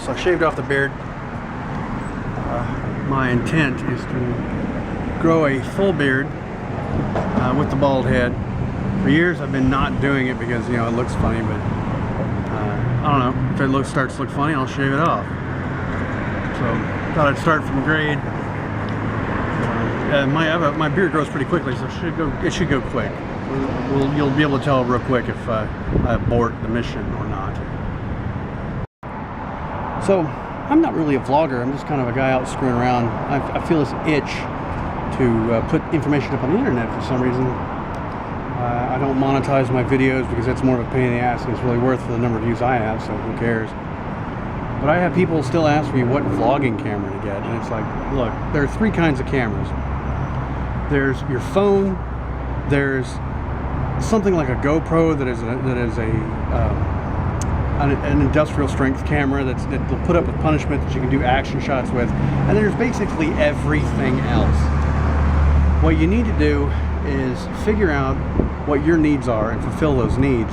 So I shaved off the beard. My intent is to grow a full beard with the bald head. For years I've been not doing it because, you know, it looks funny, but I don't know, if it starts to look funny, I'll shave it off. So thought I'd start from grade. My beard grows pretty quickly, so it should go quick. You'll be able to tell real quick if I abort the mission or not. So I'm not really a vlogger. I'm just kind of a guy out screwing around. I feel this itch to put information up on the internet for some reason. I don't monetize my videos because it's more of a pain in the ass, and it's really worth for the number of views I have, so who cares. But I have people still ask me what vlogging camera to get, and it's like, look, there are three kinds of cameras. There's your phone, there's something like a GoPro that is an industrial strength camera that'll put up with punishment that you can do action shots with, and there's basically everything else. What you need to do is figure out what your needs are and fulfill those needs.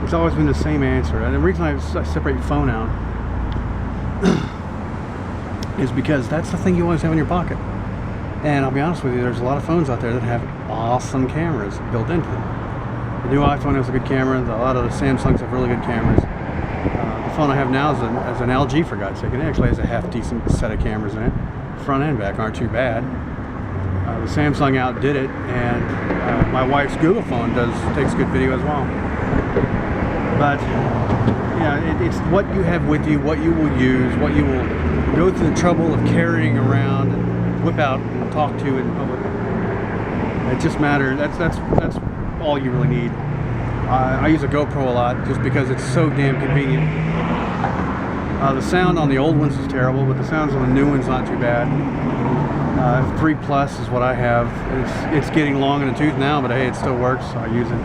It's always been the same answer, and the reason I separate your phone out is because that's the thing you always have in your pocket. And I'll be honest with you, there's a lot of phones out there that have awesome cameras built into them. The new iPhone has a good camera. A lot of the Samsungs have really good cameras. The phone I have now is an LG, for God's sake. It actually has a half decent set of cameras in it. Front and back aren't too bad. The Samsung outdid it, and my wife's Google phone takes good video as well. But yeah, it's what you have with you, what you will use, what you will go through the trouble of carrying around and whip out and talk to in public. It just matters. That's all you really need. I use a GoPro a lot just because it's so damn convenient. The sound on the old ones is terrible, but the sounds on the new ones not too bad. 3 Plus is what I have. It's getting long in the tooth now, but hey, it still works, so I use it.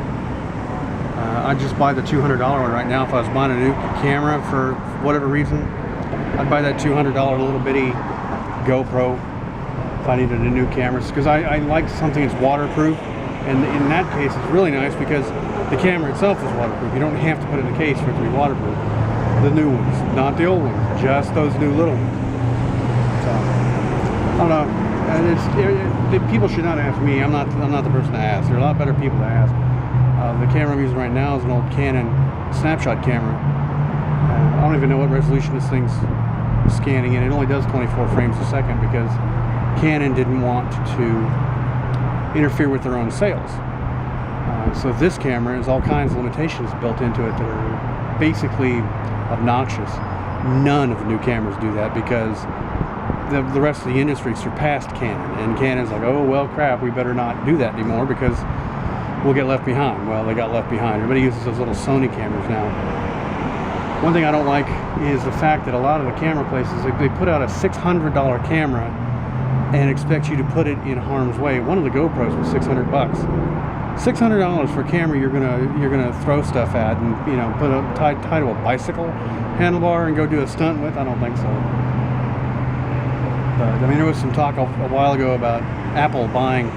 I just buy the $200 one right now. If I was buying a new camera for whatever reason, I'd buy that $200 little bitty GoPro if I needed a new camera, because I like something that's waterproof, and in that case it's really nice because the camera itself is waterproof. You don't have to put it in a case for it to be waterproof. The new ones, not the old ones, just those new little ones. So I don't know. And people should not ask me. I'm not the person to ask. There are a lot better people to ask. The camera I'm using right now is an old Canon snapshot camera. I don't even know what resolution this thing's scanning in. It only does 24 frames a second because Canon didn't want to interfere with their own sales. So this camera has all kinds of limitations built into it that are basically obnoxious. None of the new cameras do that because the rest of the industry surpassed Canon, and Canon's like, oh well crap, we better not do that anymore because we'll get left behind. Well, they got left behind. Everybody uses those little Sony cameras now. One thing I don't like is the fact that a lot of the camera places, they put out a $600 camera and expect you to put it in harm's way. One of the GoPros was $600. $600 for a camera you're gonna throw stuff at and, you know, put a tie to a bicycle handlebar and go do a stunt with? I don't think so. But I mean, there was some talk a while ago about Apple buying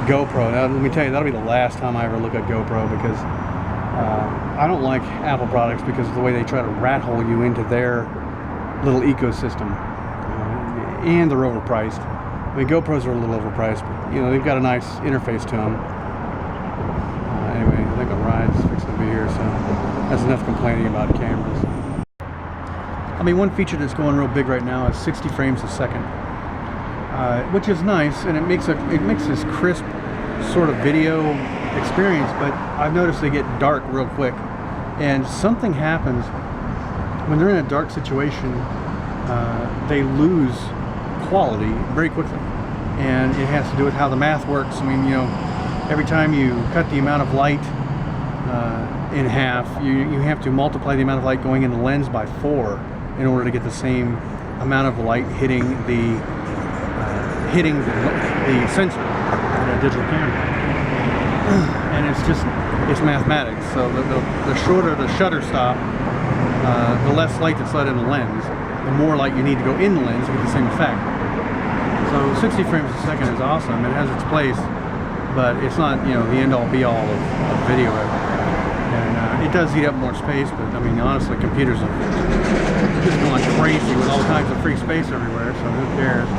GoPro. Now, let me tell you, that'll be the last time I ever look at GoPro, because I don't like Apple products because of the way they try to rat hole you into their little ecosystem, and they're overpriced. I mean, GoPros are a little overpriced, but you know, they've got a nice interface to them. Anyway, I think the ride's fixing to be here, so that's enough complaining about cameras. I mean, one feature that's going real big right now is 60 frames a second, which is nice, and it makes this crisp sort of video experience. But I've noticed they get dark real quick, and something happens when they're in a dark situation. They lose quality very quickly, and it has to do with how the math works. I mean, you know, every time you cut the amount of light in half, you have to multiply the amount of light going in the lens by 4 in order to get the same amount of light hitting the sensor in a digital camera. And it's mathematics. So the shorter the shutter stop, the less light that's let in the lens, the more light you need to go in the lens to get the same effect. So 60 frames a second is awesome. It has its place, but it's not, you know, the end all be all of video. And it does eat up more space, but I mean, honestly, computers have just going crazy with all kinds of free space everywhere, so who cares?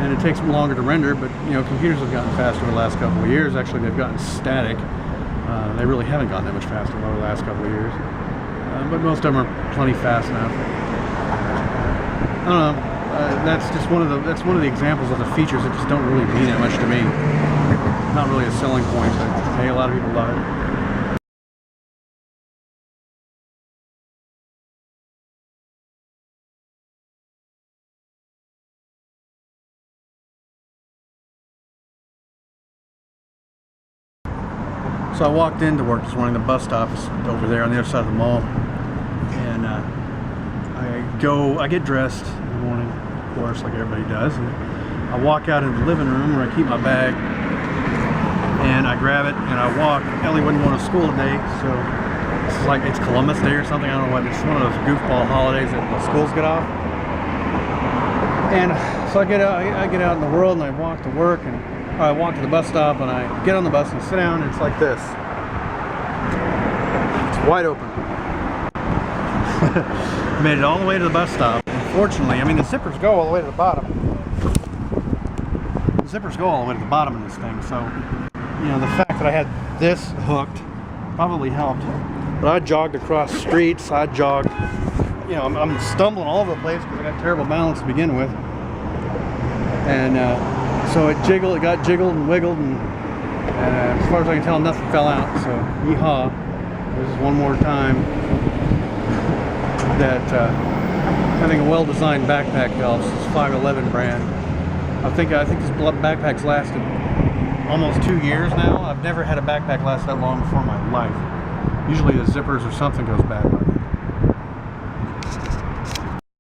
And it takes them longer to render, but you know, computers have gotten faster the last couple of years. Actually, they've gotten static. They really haven't gotten that much faster over the last couple of years, but most of them are plenty fast enough. I don't know. That's just one of the examples of the features that just don't really mean that much to me. Not really a selling point, but hey, a lot of people love it. So I walked into work this morning. The bus stop is over there on the other side of the mall, and I get dressed in the morning, of course, like everybody does, and I walk out into the living room where I keep my bag, and I grab it and I walk. Ellie wasn't going to school today, so it's like it's Columbus Day or something. I don't know what. It's one of those goofball holidays that the schools get off. And so I get out in the world and I walk to work, and I walk to the bus stop and I get on the bus and sit down, and it's like this. It's wide open. Made it all the way to the bus stop. Unfortunately, I mean, the zippers go all the way to the bottom. The zippers go all the way to the bottom of this thing, so you know, the fact that I had this hooked probably helped. But I jogged across streets, I jogged, you know, I'm stumbling all over the place because I got terrible balance to begin with. And so it got jiggled and wiggled, and as far as I can tell, nothing fell out. So yeehaw! This is one more time that having a well-designed backpack helps. It's 511 brand. I think this backpack's lasted almost 2 years now. I've never had a backpack last that long before in my life. Usually the zippers or something goes bad.